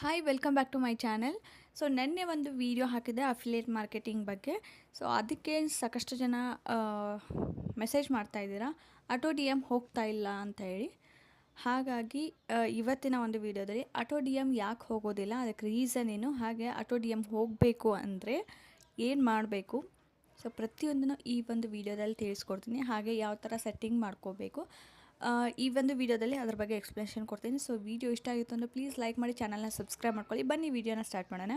Hi welcome back to my channel. So ನೆನ್ನೆ ಒಂದು video ಹಾಕಿದೆ ಅಫಿಲಿಯೇಟ್ ಮಾರ್ಕೆಟಿಂಗ್ ಬಗ್ಗೆ. ಸೊ ಅದಕ್ಕೆ ಸಾಕಷ್ಟು ಜನ ಮೆಸೇಜ್ ಮಾಡ್ತಾ ಇದ್ದೀರಾ, ಆಟೋ ಡಿ ಎಮ್ ಹೋಗ್ತಾ ಇಲ್ಲ ಅಂತ ಹೇಳಿ. ಹಾಗಾಗಿ ಇವತ್ತಿನ ಒಂದು ವಿಡಿಯೋದಲ್ಲಿ ಆಟೋ ಡಿ ಎಮ್ ಯಾಕೆ ಹೋಗೋದಿಲ್ಲ, ಅದಕ್ಕೆ ರೀಸನ್ ಏನು, ಹಾಗೆ ಆಟೋ ಡಿ ಎಮ್ ಹೋಗಬೇಕು ಅಂದರೆ ಏನು ಮಾಡಬೇಕು, ಸೊ ಪ್ರತಿಯೊಂದನ್ನು ಈ ಒಂದು ವಿಡಿಯೋದಲ್ಲಿ ತಿಳಿಸ್ಕೊಡ್ತೀನಿ. ಹಾಗೆ ಯಾವ ಥರ ಸೆಟ್ಟಿಂಗ್ ಮಾಡ್ಕೋಬೇಕು ಈ ಒಂದು ವಿಡಿಯೋದಲ್ಲಿ ಅದ್ರ ಬಗ್ಗೆ ಎಕ್ಸ್ಪ್ಲನೇಷನ್ ಕೊಡ್ತೀನಿ. ಸೊ ವಿಡಿಯೋ ಇಷ್ಟ ಆಗಿತ್ತು ಅಂದರೆ ಪ್ಲೀಸ್ ಲೈಕ್ ಮಾಡಿ, ಚಾನಲ್ನ ಸಬ್ಸ್ಕ್ರೈಬ್ ಮಾಡ್ಕೊಳ್ಳಿ. ಬನ್ನಿ ವಿಡಿಯೋನ ಸ್ಟಾರ್ಟ್ ಮಾಡೋಣ.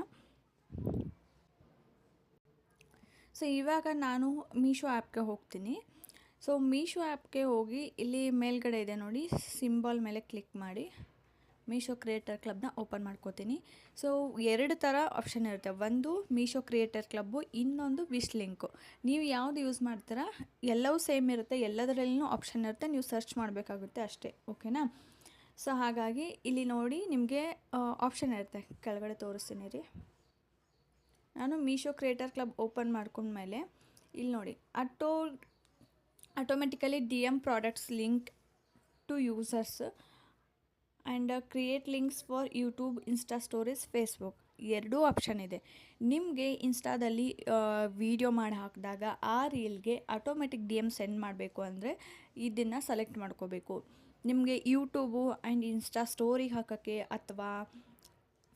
ಸೊ ಇವಾಗ ನಾನು ಮೀಶೋ ಆ್ಯಪ್ಗೆ ಹೋಗ್ತೀನಿ. ಸೊ ಮೀಶೋ ಆ್ಯಪ್ಗೆ ಹೋಗಿ ಇಲ್ಲಿ ಮೇಲ್ಗಡೆ ಇದೆ ನೋಡಿ, ಸಿಂಬಲ್ ಮೇಲೆ ಕ್ಲಿಕ್ ಮಾಡಿ ಮೀಶೋ ಕ್ರಿಯೇಟರ್ ಕ್ಲಬ್ನ ಓಪನ್ ಮಾಡ್ಕೋತೀನಿ. ಸೊ ಎರಡು ಥರ ಆಪ್ಷನ್ ಇರುತ್ತೆ, ಒಂದು ಮೀಶೋ ಕ್ರಿಯೇಟರ್ ಕ್ಲಬ್ಬು, ಇನ್ನೊಂದು ವಿಶ್ ಲಿಂಕು. ನೀವು ಯಾವುದು ಯೂಸ್ ಮಾಡ್ತೀರಾ ಎಲ್ಲವೂ ಸೇಮ್ ಇರುತ್ತೆ, ಎಲ್ಲದರಲ್ಲೂ ಆಪ್ಷನ್ ಇರುತ್ತೆ, ನೀವು ಸರ್ಚ್ ಮಾಡಬೇಕಾಗುತ್ತೆ ಅಷ್ಟೇ, ಓಕೆನಾ. ಸೊ ಹಾಗಾಗಿ ಇಲ್ಲಿ ನೋಡಿ ನಿಮಗೆ ಆಪ್ಷನ್ ಇರುತ್ತೆ, ಕೆಳಗಡೆ ತೋರಿಸ್ತೀನಿ ರೀ. ನಾನು ಮೀಶೋ ಕ್ರಿಯೇಟರ್ ಕ್ಲಬ್ ಓಪನ್ ಮಾಡ್ಕೊಂಡ್ಮೇಲೆ ಇಲ್ಲಿ ನೋಡಿ automatically D M products link to users and create links for YouTube, Insta stories, Facebook, ಎರಡೂ ಆಪ್ಷನ್ ಇದೆ. ನಿಮಗೆ ಇನ್ಸ್ಟಾದಲ್ಲಿ ವಿಡಿಯೋ ಮಾಡಿ ಹಾಕಿದಾಗ ಆ ರೀಲ್ಗೆ ಆಟೋಮೆಟಿಕ್ ಡಿ ಎಮ್ ಸೆಂಡ್ ಮಾಡಬೇಕು ಅಂದರೆ ಇದನ್ನು ಸೆಲೆಕ್ಟ್ ಮಾಡ್ಕೋಬೇಕು. ನಿಮಗೆ ಯೂಟ್ಯೂಬು ಆ್ಯಂಡ್ ಇನ್ಸ್ಟಾ ಸ್ಟೋರಿಗೆ ಹಾಕೋಕ್ಕೆ ಅಥವಾ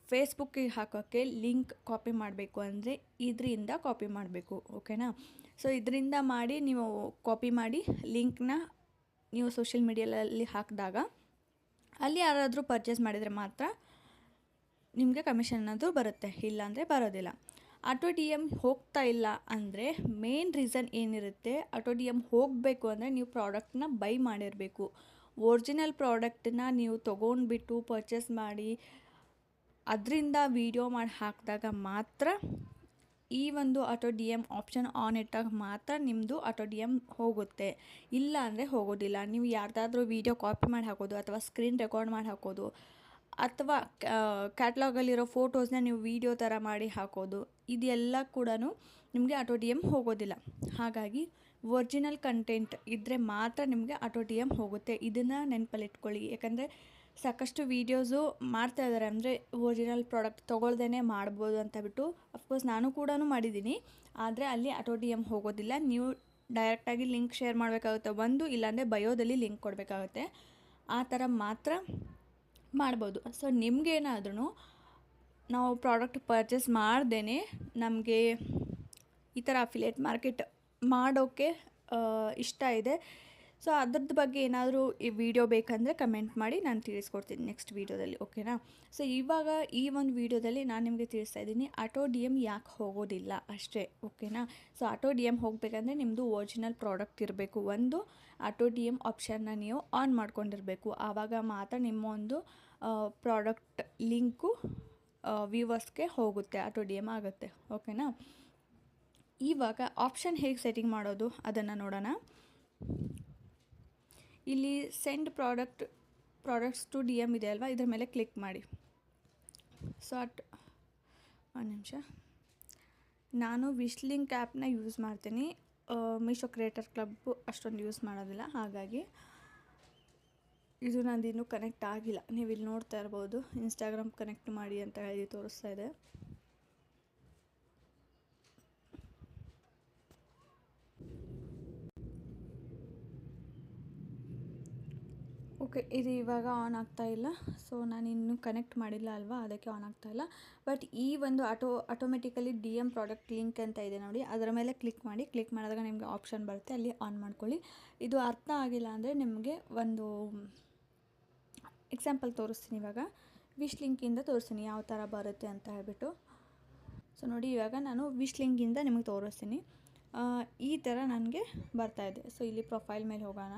ಫೇಸ್ಬುಕ್ಕಿಗೆ ಹಾಕೋಕ್ಕೆ ಲಿಂಕ್ ಕಾಪಿ ಮಾಡಬೇಕು ಅಂದರೆ ಇದರಿಂದ ಕಾಪಿ ಮಾಡಬೇಕು, ಓಕೆನಾ. ಸೊ ಇದರಿಂದ ಮಾಡಿ ನೀವು ಕಾಪಿ ಮಾಡಿ ಲಿಂಕ್ನ ನೀವು ಸೋಷಿಯಲ್ ಮೀಡಿಯಲ್ಲಿ ಹಾಕಿದಾಗ ಅಲ್ಲಿ ಯಾರಾದರೂ ಪರ್ಚೇಸ್ ಮಾಡಿದರೆ ಮಾತ್ರ ನಿಮಗೆ ಕಮಿಷನ್ ಅನ್ನೋದು ಬರುತ್ತೆ, ಇಲ್ಲಾಂದರೆ ಬರೋದಿಲ್ಲ. ಆಟೋ ಡಿ ಎಮ್ ಹೋಗ್ತಾ ಇಲ್ಲ ಅಂದರೆ ಮೇನ್ ರೀಸನ್ ಏನಿರುತ್ತೆ, ಆಟೋ ಡಿ ಎಮ್ ಹೋಗಬೇಕು ಅಂದರೆ ನೀವು ಪ್ರಾಡಕ್ಟ್ನ ಬೈ ಮಾಡಿರಬೇಕು. ಒರಿಜಿನಲ್ ಪ್ರಾಡಕ್ಟನ್ನ ನೀವು ತೊಗೊಂಡ್ಬಿಟ್ಟು ಪರ್ಚೇಸ್ ಮಾಡಿ ಅದರಿಂದ ವಿಡಿಯೋ ಮಾಡಿ ಹಾಕಿದಾಗ ಮಾತ್ರ ಈ ಒಂದು auto D M option on ಇಟ್ಟಾಗ ಮಾತ್ರ ನಿಮ್ಮದು ಆಟೋ ಡಿ ಎಮ್ ಹೋಗುತ್ತೆ, ಇಲ್ಲ ಅಂದರೆ ಹೋಗೋದಿಲ್ಲ. ನೀವು ಯಾರ್ದಾದ್ರೂ ವೀಡಿಯೋ ಕಾಪಿ ಮಾಡಿ ಹಾಕೋದು ಅಥವಾ ಸ್ಕ್ರೀನ್ ರೆಕಾರ್ಡ್ ಮಾಡಿ ಹಾಕೋದು ಅಥವಾ ಕ್ಯಾಟ್ಲಾಗಲ್ಲಿರೋ ಫೋಟೋಸ್ನ ನೀವು ವೀಡಿಯೋ ಥರ ಮಾಡಿ ಹಾಕೋದು, ಇದೆಲ್ಲ ಕೂಡ ನಿಮಗೆ ಆಟೋ ಡಿ ಎಮ್ ಹೋಗೋದಿಲ್ಲ. ಹಾಗಾಗಿ ಒರಿಜಿನಲ್ ಕಂಟೆಂಟ್ ಇದ್ದರೆ ಮಾತ್ರ ನಿಮಗೆ ಆಟೋ ಡಿ ಎಮ್ ಹೋಗುತ್ತೆ. ಇದನ್ನು ನೆನಪಲ್ಲಿಟ್ಕೊಳ್ಳಿ, ಯಾಕಂದರೆ ಸಾಕಷ್ಟು ವೀಡಿಯೋಸು ಮಾಡ್ತಾ ಇದ್ದಾರೆ, ಅಂದರೆ ಒರಿಜಿನಲ್ ಪ್ರಾಡಕ್ಟ್ ತೊಗೊಳ್ದೇ ಮಾಡ್ಬೋದು ಅಂತ ಬಿಟ್ಟು. ಅಫ್ಕೋರ್ಸ್ ನಾನು ಕೂಡ ಮಾಡಿದ್ದೀನಿ, ಆದರೆ ಅಲ್ಲಿ ಆಟೋ ಡಿ ಎಮ್ ಹೋಗೋದಿಲ್ಲ. ನೀವು ಡೈರೆಕ್ಟಾಗಿ ಲಿಂಕ್ ಶೇರ್ ಮಾಡಬೇಕಾಗುತ್ತೆ ಒಂದು, ಇಲ್ಲಾಂದರೆ ಬಯೋದಲ್ಲಿ ಲಿಂಕ್ ಕೊಡಬೇಕಾಗುತ್ತೆ, ಆ ಥರ ಮಾತ್ರ ಮಾಡ್ಬೋದು. ಸೊ ನಿಮಗೇನಾದ್ರೂ ನಾವು ಪ್ರಾಡಕ್ಟ್ ಪರ್ಚೇಸ್ ಮಾಡ್ದೇ ನಮಗೆ ಈ ಥರ ಅಫಿಲಿಯೇಟ್ ಮಾರ್ಕೆಟ್ ಮಾಡೋಕ್ಕೆ ಇಷ್ಟ ಇದೆ, ಸೊ ಅದ್ರದ್ದು ಬಗ್ಗೆ ಏನಾದರೂ ಈ ವಿಡಿಯೋ ಬೇಕಂದರೆ ಕಮೆಂಟ್ ಮಾಡಿ, ನಾನು ತಿಳಿಸ್ಕೊಡ್ತೀನಿ ನೆಕ್ಸ್ಟ್ ವೀಡಿಯೋದಲ್ಲಿ, ಓಕೆನಾ. ಸೊ ಇವಾಗ ಈ ಒಂದು ವಿಡಿಯೋದಲ್ಲಿ ನಾನು ನಿಮಗೆ ತಿಳಿಸ್ತಾ ಇದ್ದೀನಿ ಆಟೋ ಡಿ ಎಮ್ ಯಾಕೆ ಹೋಗೋದಿಲ್ಲ ಅಷ್ಟೇ, ಓಕೆನಾ. ಸೊ ಆಟೋ ಡಿ ಎಮ್ ಹೋಗಬೇಕಂದ್ರೆ ನಿಮ್ಮದು ಒರಿಜಿನಲ್ ಪ್ರಾಡಕ್ಟ್ ಇರಬೇಕು, ಒಂದು ಆಟೋ ಡಿ ಎಮ್ ಆಪ್ಷನ್ನ ನೀವು ಆನ್ ಮಾಡ್ಕೊಂಡಿರಬೇಕು, ಆವಾಗ ಮಾತ್ರ ನಿಮ್ಮ ಒಂದು ಪ್ರಾಡಕ್ಟ್ ಲಿಂಕು ವ್ಯೂವರ್ಸ್ಗೆ ಹೋಗುತ್ತೆ, ಆಟೋ ಡಿ ಎಮ್ ಆಗುತ್ತೆ, ಓಕೆನಾ. ಇವಾಗ ಆಪ್ಷನ್ ಹೇಗೆ ಸೆಟ್ಟಿಂಗ್ ಮಾಡೋದು ಅದನ್ನು ನೋಡೋಣ. ಇಲ್ಲಿ send products to D M ಇದೆ ಅಲ್ವಾ, ಇದ್ರ ಮೇಲೆ ಕ್ಲಿಕ್ ಮಾಡಿ. ಸೊ ಒಂದು ನಿಮಿಷ, ನಾನು ವಿಶ್ ಲಿಂಕ್ ಆ್ಯಪ್ನ ಯೂಸ್ ಮಾಡ್ತೀನಿ, ಮೀಶೋ ಕ್ರಿಯೇಟರ್ ಕ್ಲಬ್ಬು ಅಷ್ಟೊಂದು ಯೂಸ್ ಮಾಡೋದಿಲ್ಲ, ಹಾಗಾಗಿ ಇದು ನಂದು ಇನ್ನೂ ಕನೆಕ್ಟ್ ಆಗಿಲ್ಲ. ನೀವು ಇಲ್ಲಿ ನೋಡ್ತಾ ಇರ್ಬೋದು, ಇನ್ಸ್ಟಾಗ್ರಾಮ್ ಕನೆಕ್ಟ್ ಮಾಡಿ ಅಂತ ಹೇಳಿ ತೋರಿಸ್ತಾ ಇದೆ. ಓಕೆ, ಇದು ಇವಾಗ ಆನ್ ಆಗ್ತಾ ಇಲ್ಲ. ಸೊ ನಾನು ಇನ್ನೂ ಕನೆಕ್ಟ್ ಮಾಡಿಲ್ಲ ಅಲ್ವಾ, ಅದಕ್ಕೆ ಆನ್ ಆಗ್ತಾ ಇಲ್ಲ. ಬಟ್ ಈ ಒಂದು automatically D M product link ಅಂತ ಇದೆ ನೋಡಿ, ಅದರ ಮೇಲೆ ಕ್ಲಿಕ್ ಮಾಡಿ. ಕ್ಲಿಕ್ ಮಾಡಿದಾಗ ನಿಮಗೆ ಆಪ್ಷನ್ ಬರುತ್ತೆ, ಅಲ್ಲಿ ಆನ್ ಮಾಡ್ಕೊಳ್ಳಿ. ಇದು ಅರ್ಥ ಆಗಿಲ್ಲ ಅಂದರೆ ನಿಮಗೆ ಒಂದು ಎಕ್ಸಾಂಪಲ್ ತೋರಿಸ್ತೀನಿ. ಇವಾಗ ವಿಶ್ ಲಿಂಕಿಂದ ತೋರಿಸ್ತೀನಿ ಯಾವ ಥರ ಬರುತ್ತೆ ಅಂತ ಹೇಳ್ಬಿಟ್ಟು. ಸೊ ನೋಡಿ, ಇವಾಗ ನಾನು ವಿಶ್ ಲಿಂಕಿಂದ ನಿಮಗೆ ತೋರಿಸ್ತೀನಿ. ಈ ಥರ ನನಗೆ ಬರ್ತಾಯಿದೆ. ಸೊ ಇಲ್ಲಿ ಪ್ರೊಫೈಲ್ ಮೇಲೆ ಹೋಗೋಣ,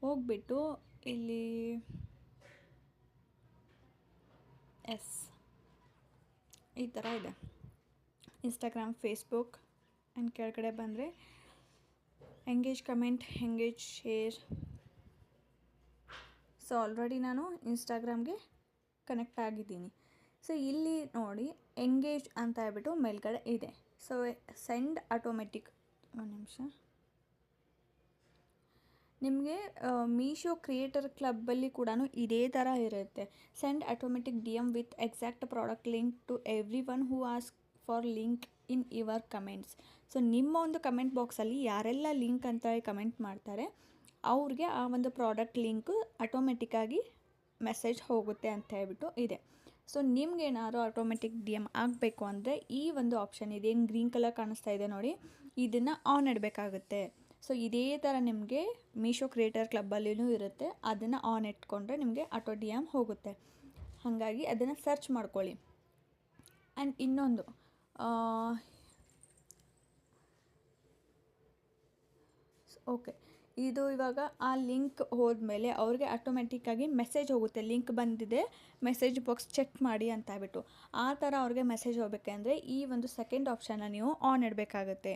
ಹೋಗ್ಬಿಟ್ಟು ಇಲ್ಲಿ ಈ ಥರ ಇದೆ ಇನ್ಸ್ಟಾಗ್ರಾಮ್, ಫೇಸ್ಬುಕ್ ಆ್ಯಂಡ್ ಕೆಳಗಡೆ ಬಂದರೆ engage comment, engage share. So already ನಾನು ಇನ್ಸ್ಟಾಗ್ರಾಮ್ಗೆ ಕನೆಕ್ಟ್ ಆಗಿದ್ದೀನಿ. ಸೊ ಇಲ್ಲಿ ನೋಡಿ ಎಂಗೇಜ್ ಅಂತ ಹೇಳ್ಬಿಟ್ಟು ಮೇಲ್ಗಡೆ ಇದೆ. ಸೊ ಸೆಂಡ್ ಆಟೋಮೆಟಿಕ್, ಒಂದು ನಿಮಿಷ, ನಿಮಗೆ ಮೀಶೋ ಕ್ರಿಯೇಟರ್ ಕ್ಲಬ್ಬಲ್ಲಿ ಕೂಡ ಇದೇ ಥರ ಇರುತ್ತೆ. Send automatic D M with exact product link to every one who ask for link in your comments. So ನಿಮ್ಮ ಒಂದು ಕಮೆಂಟ್ ಬಾಕ್ಸಲ್ಲಿ ಯಾರೆಲ್ಲ ಲಿಂಕ್ ಅಂತ ಹೇಳಿ ಕಮೆಂಟ್ ಮಾಡ್ತಾರೆ ಅವ್ರಿಗೆ ಆ ಒಂದು ಪ್ರಾಡಕ್ಟ್ ಲಿಂಕು ಆಟೋಮೆಟಿಕ್ಕಾಗಿ ಮೆಸೇಜ್ ಹೋಗುತ್ತೆ ಅಂತ ಹೇಳ್ಬಿಟ್ಟು ಇದೆ. ಸೊ ನಿಮ್ಗೇನಾದ್ರು ಆಟೋಮೆಟಿಕ್ ಡಿ ಎಮ್ ಆಗಬೇಕು ಅಂದರೆ ಈ ಒಂದು ಆಪ್ಷನ್ ಇದೆ, ಏನು ಗ್ರೀನ್ ಕಲರ್ ಕಾಣಿಸ್ತಾ ಇದೆ ನೋಡಿ, ಇದನ್ನು ಆನ್ ಇಡಬೇಕಾಗುತ್ತೆ. ಸೊ ಇದೇ ಥರ ನಿಮಗೆ ಮೀಶೋ ಕ್ರಿಯೇಟರ್ ಕ್ಲಬ್ಬಲ್ಲಿಯೂ ಇರುತ್ತೆ, ಅದನ್ನು ಆನ್ ಇಟ್ಕೊಂಡ್ರೆ ನಿಮಗೆ ಆಟೋ ಡಿ ಎಮ್ ಹೋಗುತ್ತೆ. ಹಾಗಾಗಿ ಅದನ್ನು ಸರ್ಚ್ ಮಾಡ್ಕೊಳ್ಳಿ. ಆ್ಯಂಡ್ ಇನ್ನೊಂದು ಓಕೆ, ಇದು ಇವಾಗ ಆ ಲಿಂಕ್ ಹೋದ್ಮೇಲೆ ಅವ್ರಿಗೆ ಆಟೋಮೆಟಿಕ್ಕಾಗಿ ಮೆಸೇಜ್ ಹೋಗುತ್ತೆ, ಲಿಂಕ್ ಬಂದಿದೆ ಮೆಸೇಜ್ ಬಾಕ್ಸ್ ಚೆಕ್ ಮಾಡಿ ಅಂತ ಹೇಳ್ಬಿಟ್ಟು. ಆ ಥರ ಅವ್ರಿಗೆ ಮೆಸೇಜ್ ಹೋಗಬೇಕಂದ್ರೆ ಈ ಒಂದು ಸೆಕೆಂಡ್ ಆಪ್ಷನ್ನ ನೀವು ಆನ್ ಇಡಬೇಕಾಗತ್ತೆ.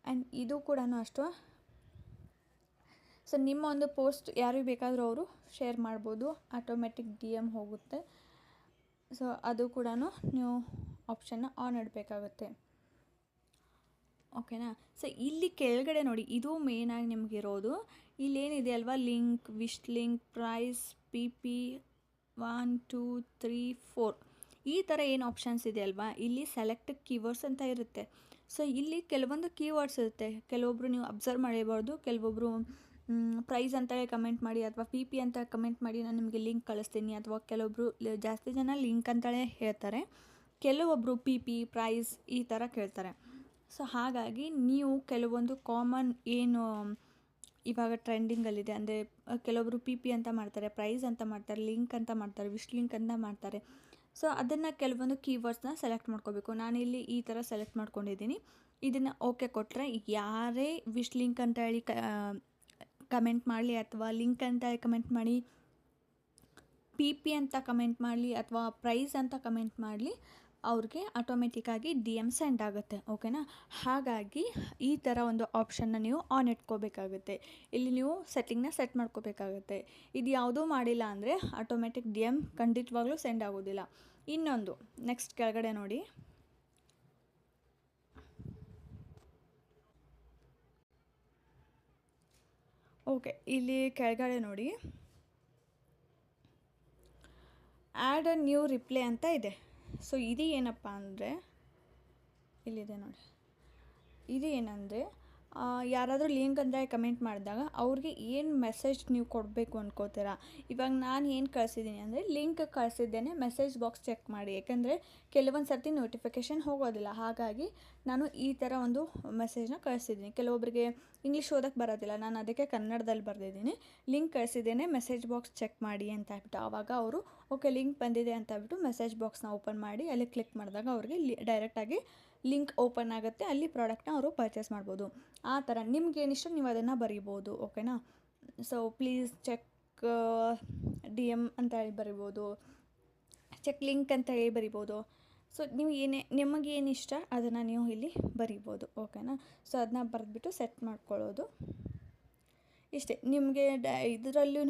ಆ್ಯಂಡ್ ಇದು ಕೂಡ ಅಷ್ಟು. ಸೊ ನಿಮ್ಮ ಒಂದು ಪೋಸ್ಟ್ ಯಾರಿಗೆ ಬೇಕಾದರೂ ಅವರು ಶೇರ್ ಮಾಡ್ಬೋದು, ಆಟೋಮೆಟಿಕ್ ಡಿ ಎಮ್ ಹೋಗುತ್ತೆ. ಸೊ ಅದು ಕೂಡ ನೀವು ಆಪ್ಷನ್ನ ಆನ್ ಇಡಬೇಕಾಗುತ್ತೆ. ಓಕೆನಾ. ಸೊ ಇಲ್ಲಿ ಕೆಳಗಡೆ ನೋಡಿ, ಇದು ಮೇಯ್ನಾಗಿ ನಿಮಗಿರೋದು. ಇಲ್ಲೇನಿದೆ ಅಲ್ವಾ, link, wish link, price, P P 1 2 3 4 ಈ ಥರ ಏನು ಆಪ್ಷನ್ಸ್ ಇದೆ ಅಲ್ವಾ, ಇಲ್ಲಿ ಸೆಲೆಕ್ಟ್ ಕೀವರ್ಡ್ಸ್ ಅಂತ ಇರುತ್ತೆ. ಸೊ ಇಲ್ಲಿ ಕೆಲವೊಂದು ಕೀವರ್ಡ್ಸ್ ಇರುತ್ತೆ, ಕೆಲವೊಬ್ಬರು ನೀವು ಅಬ್ಸರ್ವ್ ಮಾಡಿರ್ಬೋದು, ಕೆಲವೊಬ್ಬರು ಪ್ರೈಸ್ ಅಂತೇಳಿ ಕಮೆಂಟ್ ಮಾಡಿ ಅಥವಾ ಪಿ ಪಿ ಅಂತ ಕಮೆಂಟ್ ಮಾಡಿ ನಾನು ನಿಮಗೆ ಲಿಂಕ್ ಕಳಿಸ್ತೀನಿ, ಅಥವಾ ಕೆಲವೊಬ್ಬರು ಜಾಸ್ತಿ ಜನ ಲಿಂಕ್ ಅಂತಲೇ ಹೇಳ್ತಾರೆ, ಕೆಲವೊಬ್ಬರು ಪಿ ಪಿ ಪ್ರೈಸ್ ಈ ಥರ ಕೇಳ್ತಾರೆ. ಸೊ ಹಾಗಾಗಿ ನೀವು ಕೆಲವೊಂದು ಕಾಮನ್ ಏನು ಇವಾಗ ಟ್ರೆಂಡಿಂಗಲ್ಲಿದೆ ಅಂದರೆ ಕೆಲವೊಬ್ಬರು ಪಿ ಪಿ ಅಂತ ಮಾಡ್ತಾರೆ, ಪ್ರೈಸ್ ಅಂತ ಮಾಡ್ತಾರೆ, ಲಿಂಕ್ ಅಂತ ಮಾಡ್ತಾರೆ, ವಿಶ್ ಲಿಂಕ್ ಅಂತ ಮಾಡ್ತಾರೆ. ಸೊ ಅದನ್ನು ಕೆಲವೊಂದು ಕೀವರ್ಡ್ಸ್ನ ಸೆಲೆಕ್ಟ್ ಮಾಡ್ಕೋಬೇಕು. ನಾನಿಲ್ಲಿ ಈ ಥರ ಸೆಲೆಕ್ಟ್ ಮಾಡ್ಕೊಂಡಿದ್ದೀನಿ. ಇದನ್ನು ಓಕೆ ಕೊಟ್ಟರೆ ಯಾರೇ ವಿಶ್ ಲಿಂಕ್ ಅಂತ ಹೇಳಿ ಕಮೆಂಟ್ ಮಾಡಲಿ ಅಥವಾ ಲಿಂಕ್ ಅಂತ ಹೇಳಿ ಕಮೆಂಟ್ ಮಾಡಿ, ಪಿ ಪಿ ಅಂತ ಕಮೆಂಟ್ ಮಾಡಲಿ ಅಥವಾ ಪ್ರೈಸ್ ಅಂತ ಕಮೆಂಟ್ ಮಾಡಲಿ, ಅವ್ರಿಗೆ ಆಟೋಮೆಟಿಕ್ಕಾಗಿ ಡಿ ಎಮ್ ಸೆಂಡ್ ಆಗುತ್ತೆ. ಓಕೆನಾ. ಹಾಗಾಗಿ ಈ ಥರ ಒಂದು ಆಪ್ಷನ್ನ ನೀವು ಆನ್ ಇಟ್ಕೋಬೇಕಾಗುತ್ತೆ. ಇಲ್ಲಿ ನೀವು ಸೆಟ್ಟಿಂಗ್ನ ಸೆಟ್ ಮಾಡ್ಕೋಬೇಕಾಗುತ್ತೆ. ಇದು ಯಾವುದೂ ಮಾಡಿಲ್ಲ ಅಂದರೆ ಆಟೋಮೆಟಿಕ್ ಡಿ ಎಮ್ ಖಂಡಿತವಾಗ್ಲೂ ಸೆಂಡ್ ಆಗೋದಿಲ್ಲ. ಇನ್ನೊಂದು ನೆಕ್ಸ್ಟ್ ಕೆಳಗಡೆ ನೋಡಿ, ಓಕೆ, ಇಲ್ಲಿ ಕೆಳಗಡೆ ನೋಡಿ ಆ್ಯಡ್ ಅ ನ್ಯೂ ರಿಪ್ಲೈ ಅಂತ ಇದೆ. ಸೊ ಇದು ಏನಪ್ಪ ಅಂದರೆ, ಇಲ್ಲಿದೆ ನೋಡಿ, ಇದು ಏನಂದರೆ ಯಾರಾದರೂ ಲಿಂಕ್ ಅಂದರೆ ಕಮೆಂಟ್ ಮಾಡಿದಾಗ ಅವ್ರಿಗೆ ಏನು ಮೆಸೇಜ್ ನೀವು ಕೊಡಬೇಕು ಅಂದ್ಕೋತೀರಾ. ಇವಾಗ ನಾನು ಏನು ಕಳಿಸಿದ್ದೀನಿ ಅಂದರೆ ಲಿಂಕ್ ಕಳಿಸಿದ್ದೇನೆ, ಮೆಸೇಜ್ ಬಾಕ್ಸ್ ಚೆಕ್ ಮಾಡಿ. ಯಾಕಂದರೆ ಕೆಲವೊಂದು ಸರ್ತಿ ನೋಟಿಫಿಕೇಷನ್ ಹೋಗೋದಿಲ್ಲ, ಹಾಗಾಗಿ ನಾನು ಈ ಥರ ಒಂದು ಮೆಸೇಜ್ನ ಕಳಿಸಿದ್ದೀನಿ. ಕೆಲವೊಬ್ಬರಿಗೆ ಇಂಗ್ಲೀಷ್ ಓದೋಕ್ಕೆ ಬರೋದಿಲ್ಲ, ನಾನು ಅದಕ್ಕೆ ಕನ್ನಡದಲ್ಲಿ ಬರೆದಿದ್ದೀನಿ, ಲಿಂಕ್ ಕಳಿಸಿದ್ದೇನೆ ಮೆಸೇಜ್ ಬಾಕ್ಸ್ ಚೆಕ್ ಮಾಡಿ ಅಂತ ಹೇಳ್ಬಿಟ್ಟು. ಆವಾಗ ಅವರು ಓಕೆ ಲಿಂಕ್ ಬಂದಿದೆ ಅಂತ ಹೇಳ್ಬಿಟ್ಟು ಮೆಸೇಜ್ ಬಾಕ್ಸ್ನ ಓಪನ್ ಮಾಡಿ ಅಲ್ಲಿ ಕ್ಲಿಕ್ ಮಾಡಿದಾಗ ಅವ್ರಿಗೆ ಡೈರೆಕ್ಟಾಗಿ ಲಿಂಕ್ ಓಪನ್ ಆಗುತ್ತೆ, ಅಲ್ಲಿ ಪ್ರಾಡಕ್ಟ್ನ ಅವರು ಪರ್ಚೇಸ್ ಮಾಡ್ಬೋದು. ಆ ಥರ ನಿಮ್ಗೇನಿಷ್ಟ ನೀವು ಅದನ್ನು ಬರಿಬೋದು. ಓಕೆನಾ. So please check D M ಅಂತ ಹೇಳಿ ಬರಿಬೋದು, ಚೆಕ್ ಲಿಂಕ್ ಅಂತ ಹೇಳಿ ಬರಿಬೋದು. ಸೊ ನೀವು ನಿಮಗೇನಿಷ್ಟ ಅದನ್ನು ನೀವು ಇಲ್ಲಿ ಬರಿಬೋದು. ಓಕೆನಾ. ಸೊ ಅದನ್ನ ಬರೆದ್ಬಿಟ್ಟು ಸೆಟ್ ಮಾಡ್ಕೊಳ್ಳೋದು ಇಷ್ಟೇ. ನಿಮಗೆ ಇದರಲ್ಲೂ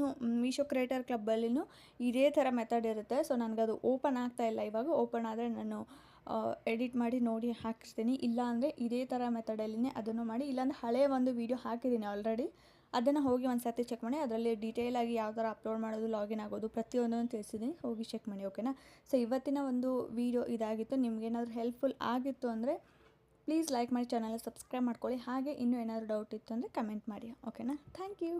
ಮೀಶೋ ಕ್ರಿಯೇಟರ್ ಕ್ಲಬ್ಬಲ್ಲಿನೂ ಇದೇ ಥರ ಮೆಥಡ್ ಇರುತ್ತೆ. ಸೊ ನನಗದು ಓಪನ್ ಆಗ್ತಾಯಿಲ್ಲ, ಇವಾಗ ಓಪನ್ ಆದರೆ ನಾನು ಎಡಿಟ್ ಮಾಡಿ ನೋಡಿ ಹಾಕಿರ್ತೀನಿ. ಇಲ್ಲ ಅಂದರೆ ಇದೇ ಥರ ಮೆಥಡಲ್ಲಿನೇ ಅದನ್ನು ಮಾಡಿ, ಇಲ್ಲಾಂದರೆ ಹಳೆಯ ಒಂದು ವೀಡಿಯೋ ಹಾಕಿದ್ದೀನಿ ಆಲ್ರೆಡಿ, ಅದನ್ನು ಹೋಗಿ ಒಂದು ಸರ್ತಿ ಚೆಕ್ ಮಾಡಿ. ಅದರಲ್ಲಿ ಡೀಟೇಲಾಗಿ ಯಾವ ಥರ ಅಪ್ಲೋಡ್ ಮಾಡೋದು, ಲಾಗಿನ್ ಆಗೋದು ಪ್ರತಿಯೊಂದನ್ನು ತಿಳಿಸಿದ್ದೀನಿ, ಹೋಗಿ ಚೆಕ್ ಮಾಡಿ. ಓಕೆನಾ. ಸೊ ಇವತ್ತಿನ ಒಂದು ವೀಡಿಯೋ ಇದಾಗಿತ್ತು. ನಿಮಗೇನಾದರೂ ಹೆಲ್ಪ್ಫುಲ್ ಆಗಿತ್ತು ಅಂದರೆ ಪ್ಲೀಸ್ ಲೈಕ್ ಮಾಡಿ, ಚಾನಲ್ನ ಸಬ್ಸ್ಕ್ರೈಬ್ ಮಾಡ್ಕೊಳ್ಳಿ. ಹಾಗೆ ಇನ್ನೂ ಏನಾದರೂ ಡೌಟ್ ಇತ್ತು ಅಂದರೆ ಕಮೆಂಟ್ ಮಾಡಿ. ಓಕೆನಾ. Thank you.